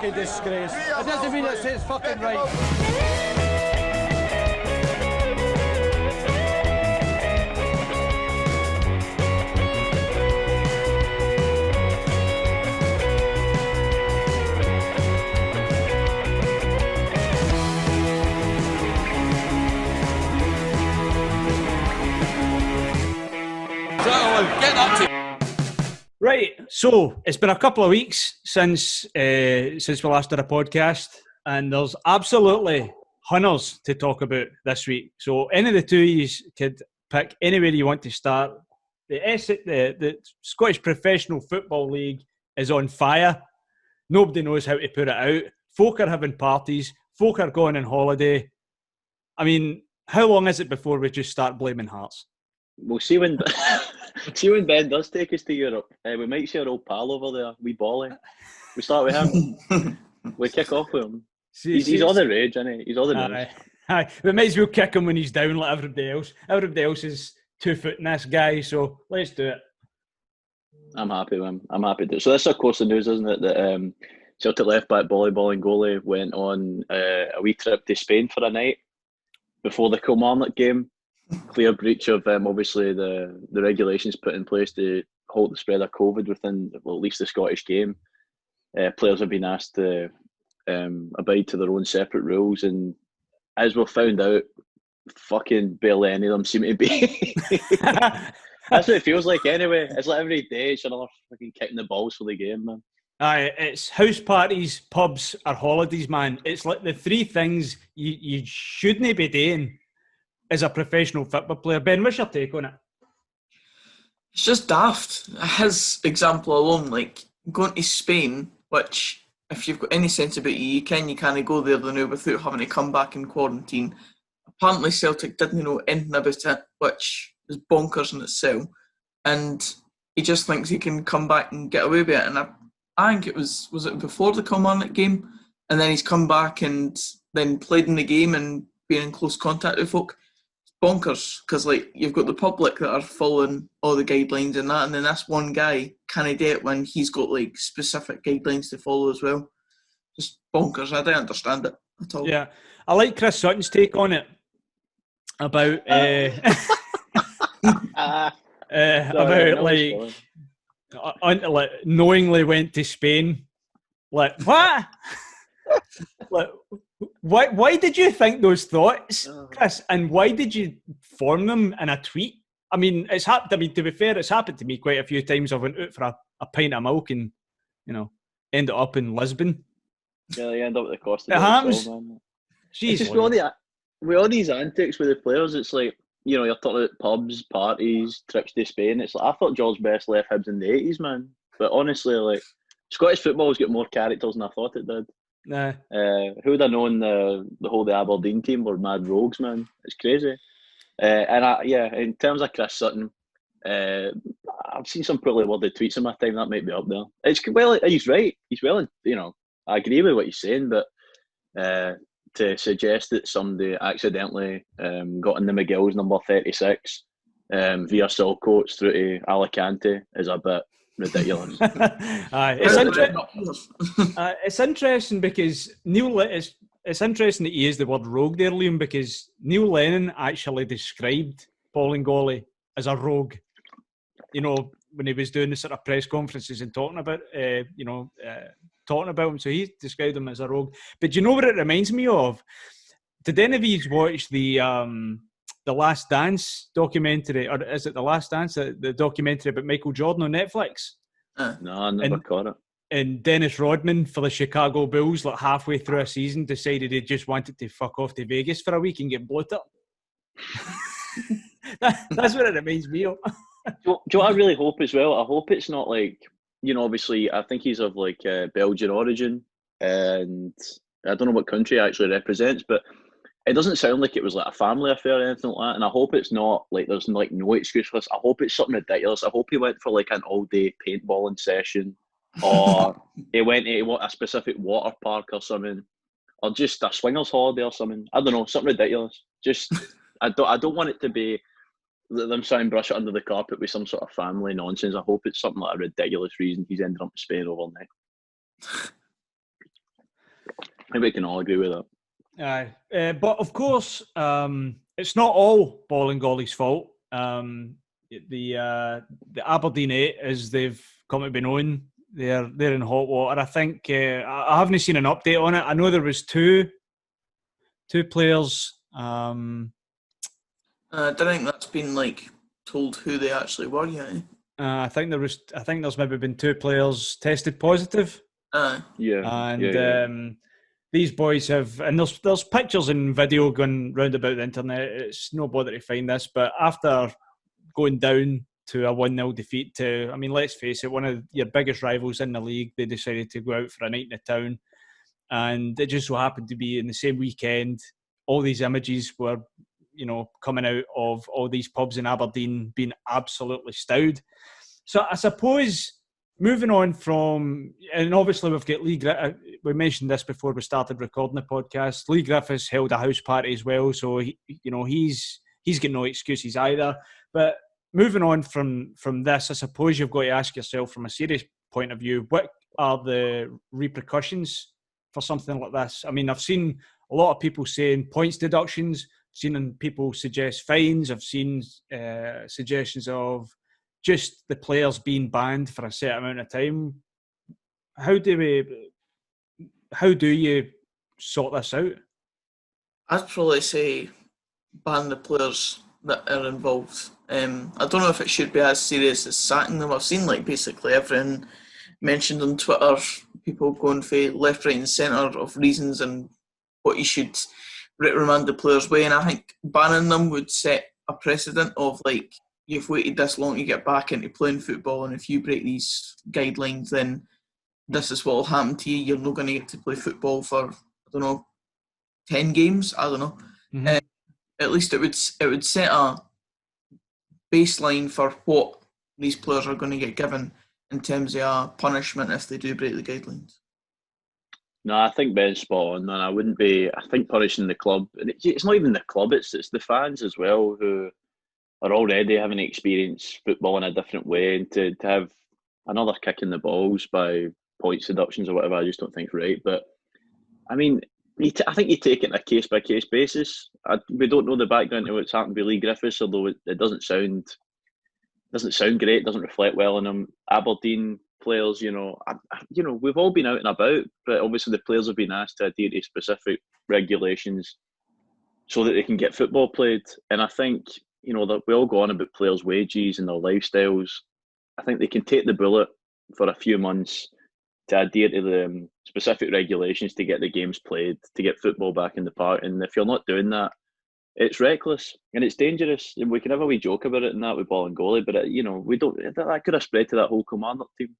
fucking disgrace. It doesn't mean it's fucking right. Right, so it's been a couple of weeks since we last did a podcast, and there's absolutely hunters to talk about this week. So any of the two of you could pick anywhere you want to start. The Scottish Professional Football League is on fire. Nobody knows how to put it out. Folk are having parties. Folk are going on holiday. I mean, how long is it before we just start blaming Hearts? We'll see when Ben does take us to Europe. We might see our old pal over there, wee Bolly. We start with him. We kick off with him. He's all the rage, isn't he? He's all the news. Aye. We might as well kick him when he's down like everybody else. Everybody else is 2 foot in this guy, so let's do it. I'm happy with him. I'm happy to. So this is of course the news, isn't it? That Celtic left back Bolingoli went on a wee trip to Spain for a night before the Kilmarnock game. Clear breach of obviously the regulations put in place to halt the spread of COVID within at least the Scottish game. Players have been asked to abide to their own separate rules, and as we've found out, fucking barely any of them seem to be. That's what it feels like anyway. It's like every day it's another fucking kicking the balls for the game, man. Aye, it's house parties, pubs, or holidays, man. It's like the three things you shouldn't be doing as a professional football player. Ben, what's your take on it? It's just daft. His example alone, like going to Spain, which if you've got any sense about you can't go there now without having to come back in quarantine. Apparently Celtic didn't know anything about it, which is bonkers in itself. And he just thinks he can come back and get away with it. And I think it was it before the Kilmarnock game? And then he's come back and then played in the game and been in close contact with folk. Bonkers, because like you've got the public that are following all the guidelines and that, and then this one guy can't do it when he's got like specific guidelines to follow as well. Just bonkers. I don't understand it at all. Yeah, I like Chris Sutton's take on it about like knowingly went to Spain. Like what? Like. Why did you think those thoughts, Chris? And why did you form them in a tweet? I mean, it's happened. I mean, to be fair, it's happened to me quite a few times. I went out for a pint of milk and, ended up in Lisbon. Yeah, you end up at the cost of it. Happens. Jeez, just with all these antics with the players, it's like, you're talking about pubs, parties, trips to Spain. It's like, I thought George Best left Hibs in the 80s, man. But honestly, like, Scottish football's got more characters than I thought it did. Nah. Who would have known the whole Aberdeen team were mad rogues, man? It's crazy. In terms of Chris Sutton, I've seen some pretty worded tweets in my time that might be up there. He's right. He's well, I agree with what he's saying, but to suggest that somebody accidentally got in the McGill's number 36 via Silcoats through to Alicante is a bit ridiculous. It's interesting because it's interesting that he used the word rogue there, Liam, because Neil Lennon actually described Bolingoli as a rogue. When he was doing the sort of press conferences and talking about him, so he described him as a rogue. But do you know what it reminds me of? Did any of you watch the Last Dance documentary, or is it The Last Dance, the documentary about Michael Jordan on Netflix? No, I never caught it. And Dennis Rodman for the Chicago Bulls, like halfway through a season, decided he just wanted to fuck off to Vegas for a week and get bloated. That's what it reminds me of. Do you know what I really hope as well? I hope it's not like, obviously I think he's of like Belgian origin, and I don't know what country he actually represents, but it doesn't sound like it was like a family affair or anything like that. And I hope it's not like there's like no excuse for this. I hope it's something ridiculous. I hope he went for like an all-day paintballing session, or he went to a specific water park or something, or just a swingers holiday or something. I don't know, something ridiculous. Just I don't want it to be them trying and brush it under the carpet with some sort of family nonsense. I hope it's something like a ridiculous reason he's ended up in Spain overnight. think we can all agree with that. But of course, it's not all Bolingoli's fault. The Aberdeen 8, as they've come to be known, they're in hot water. I think I haven't seen an update on it. I know there was two players. I don't think that's been told who they actually were yet. I think there's maybe been two players tested positive. These boys have, and there's pictures and video going round about the internet. It's no bother to find this, but after going down to a 1-0 defeat to, I mean, let's face it, one of your biggest rivals in the league, they decided to go out for a night in the town, and it just so happened to be in the same weekend. All these images were, coming out of all these pubs in Aberdeen being absolutely stowed. So I suppose, moving on from, and obviously we've got Lee Griffiths, we mentioned this before we started recording the podcast. Lee Griffiths held a house party as well, so he's got no excuses either. But moving on from this, I suppose you've got to ask yourself from a serious point of view, what are the repercussions for something like this? I mean, I've seen a lot of people saying points deductions, I've seen people suggest fines, I've seen suggestions of just the players being banned for a set amount of time. How do you sort this out? I'd probably say ban the players that are involved. I don't know if it should be as serious as sacking them. I've seen basically everything mentioned on Twitter, people going for left, right and centre of reasons and what you should remand the players' way, and I think banning them would set a precedent of you've waited this long to get back into playing football, and if you break these guidelines, then this is what will happen to you. You're not going to get to play football for, 10 games. I don't know. Mm-hmm. At least it would set a baseline for what these players are going to get given in terms of a punishment if they do break the guidelines. No, I think Ben's spot on, man. I think punishing the club, it's not even the club, it's the fans as well who are already having to experience football in a different way, and to have another kick in the balls by points deductions or whatever, I just don't think is right. But I mean, I think you take it on a case by case basis. We don't know the background to what's happened with Lee Griffiths, although it doesn't sound great, doesn't reflect well on him. Aberdeen players, we've all been out and about, but obviously the players have been asked to adhere to specific regulations so that they can get football played. And I think, that we all go on about players' wages and their lifestyles. I think they can take the bullet for a few months to adhere to the specific regulations to get the games played, to get football back in the park. And if you're not doing that, it's reckless and it's dangerous. And we can have a wee joke about it and that with Bolingoli, but we don't. That could have spread to that whole Commander team.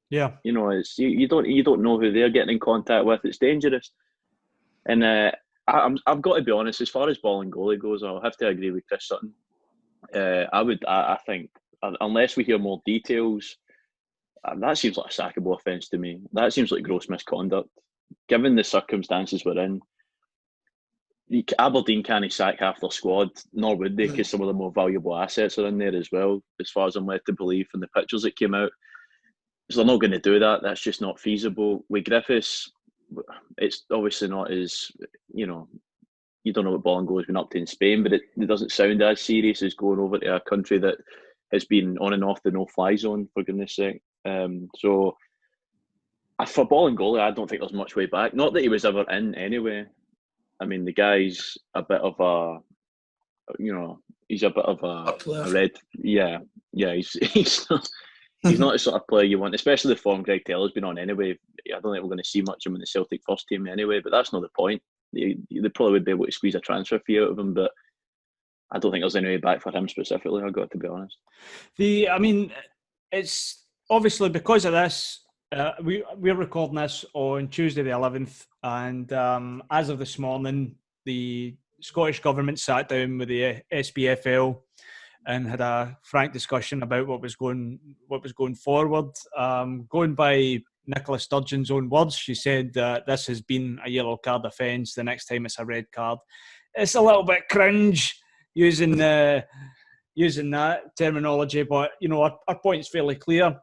Yeah, it's you don't know who they're getting in contact with. It's dangerous, and I've got to be honest. As far as Bolingoli goes, I'll have to agree with Chris Sutton. I think unless we hear more details, that seems like a sackable offence to me. That seems like gross misconduct, given the circumstances we're in. Aberdeen can't sack half their squad, nor would they, because some of the more valuable assets are in there as well, as far as I'm led to believe from the pictures that came out. So they're not going to do that. That's just not feasible. With Griffiths, it's obviously not as, you don't know what Bolingoli's been up to in Spain, but it doesn't sound as serious as going over to a country that has been on and off the no-fly zone, for goodness sake. So for Bolingoli, I don't think there's much way back. Not that he was ever in anyway. I mean, the guy's a bit of a, he's a bit of a red. Yeah. He's not the sort of player you want, especially the form Greg Taylor's been on anyway. I don't think we're going to see much of him in the Celtic first team anyway, but that's not the point. They probably would be able to squeeze a transfer fee out of him, but I don't think there's any way back for him specifically, I've got to be honest. It's obviously because of this, we're recording this on Tuesday the 11th, and as of this morning, the Scottish Government sat down with the SPFL and had a frank discussion about what was going forward. Going by Nicola Sturgeon's own words, she said that this has been a yellow card offence. The next time it's a red card. It's a little bit cringe using that terminology, but our point is fairly clear.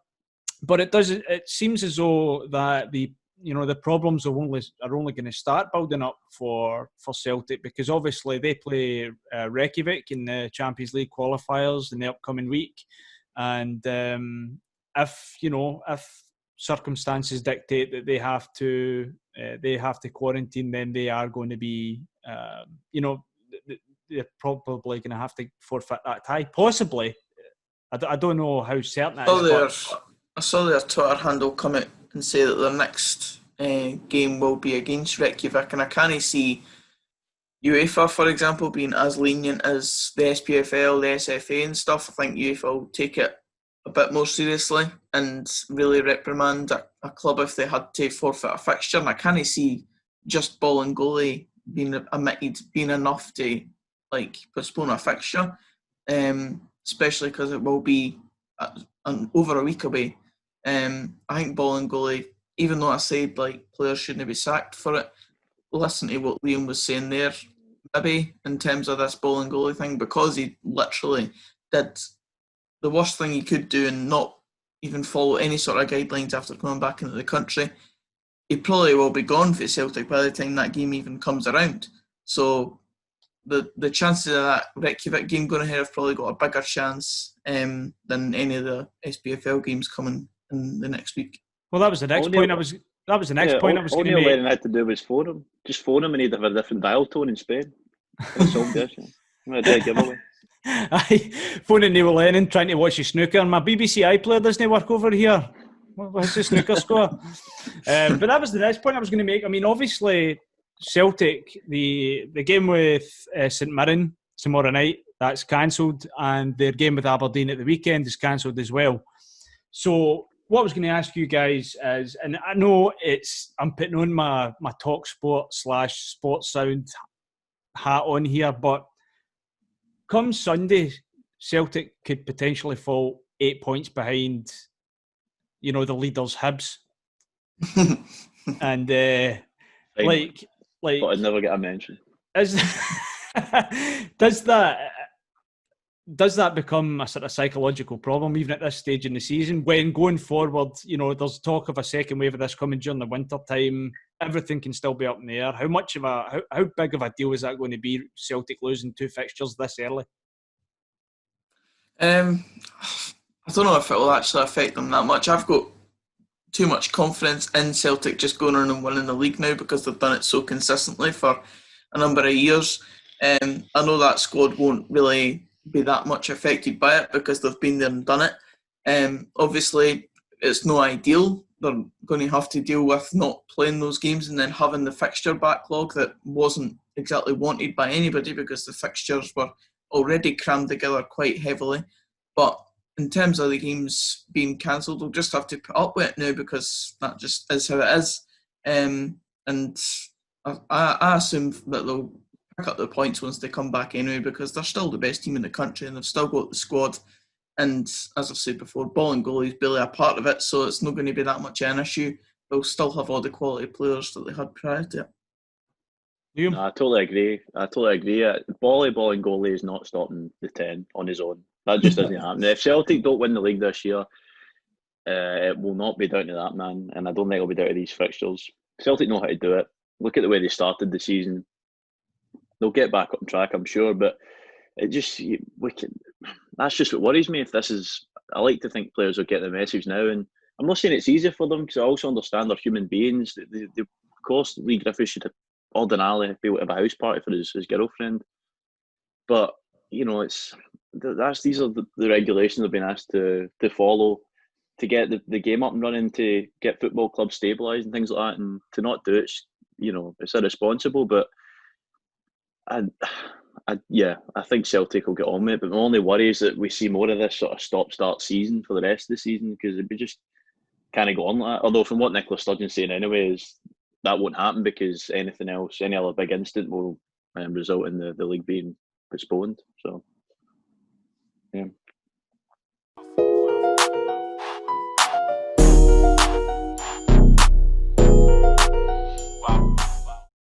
But it seems as though that the the problems are only going to start building up for Celtic, because obviously they play Reykjavik in the Champions League qualifiers in the upcoming week, and if circumstances dictate that they have to quarantine, then they are going to be they're probably going to have to forfeit that tie, possibly. I don't know how certain that is. I saw their Twitter handle come out and say that their next game will be against Reykjavik, and I can't see UEFA, for example, being as lenient as the SPFL, the SFA and stuff. I think UEFA will take it a bit more seriously and really reprimand a club if they had to forfeit a fixture, and I can't see just Bolingoli being omitted being enough to postpone a fixture, especially because it will be over a week away. I think Bolingoli, even though I said players shouldn't be sacked for it, listen to what Liam was saying there, maybe in terms of this Bolingoli thing, because he literally did the worst thing he could do and not even follow any sort of guidelines after coming back into the country. He probably will be gone for Celtic by the time that game even comes around. So the chances of that Reykjavik game going ahead have probably got a bigger chance than any of the SPFL games coming in the next week. Well, that was the next point I was going to make. All I had to do was phone him. Just phone him and he'd have a different dial tone in Spain. That's all good. I'm do a giveaway. Phoning Neil Lennon trying to watch his snooker, and my BBC iPlayer doesn't work over here. What's the snooker score? But that was the next point I was going to make. I mean, obviously, Celtic, the game with St Mirren tomorrow night, that's cancelled, and their game with Aberdeen at the weekend is cancelled as well. So what I was going to ask you guys is, and I know I'm putting on my Talk Sport / Sports Sound hat on here, but come Sunday, Celtic could potentially fall 8 points behind, the leaders Hibs, and but I'd never get a mention. Does that become a sort of psychological problem even at this stage in the season, when going forward, there's talk of a second wave of this coming during the winter time? Everything can still be up in the air. How big of a deal is that going to be, Celtic losing 2 fixtures this early? I don't know if it will actually affect them that much. I've got too much confidence in Celtic just going on and winning the league now, because they've done it so consistently for a number of years. I know that squad won't really be that much affected by it because they've been there and done it. Obviously, it's no ideal. They're going to have to deal with not playing those games and then having the fixture backlog that wasn't exactly wanted by anybody, because the fixtures were already crammed together quite heavily. But in terms of the games being cancelled, they'll just have to put up with it now, because that just is how it is. And I assume that they'll pick up the points once they come back anyway, because they're still the best team in the country and they've still got the squad. And as I've said before, Bolingoli is barely a part of it, so it's not going to be that much of an issue. They'll still have all the quality players that they had prior to it. No, I totally agree. Bolingoli is not stopping the 10 on his own. That just doesn't happen. If Celtic don't win the league this year, it will not be down to that man, and I don't think it'll be down to these fixtures. Celtic know how to do it. Look at the way they started the season. They'll get back on track, I'm sure, but that's just what worries me. I like to think players will get the message now, and I'm not saying it's easy for them, because I also understand they're human beings. Of course, Lee Griffiths should ordinarily be able to have a house party for his girlfriend, but these are the regulations they've been asked to follow to get the game up and running, to get football clubs stabilised and things like that, and to not do it, it's irresponsible. But I think Celtic will get on with it. But my only worry is that we see more of this sort of stop-start season for the rest of the season, because we just kind of go on like that. Although from what Nicola Sturgeon's saying anyway, is that won't happen, because anything else, any other big incident will result in the league being postponed. So, yeah.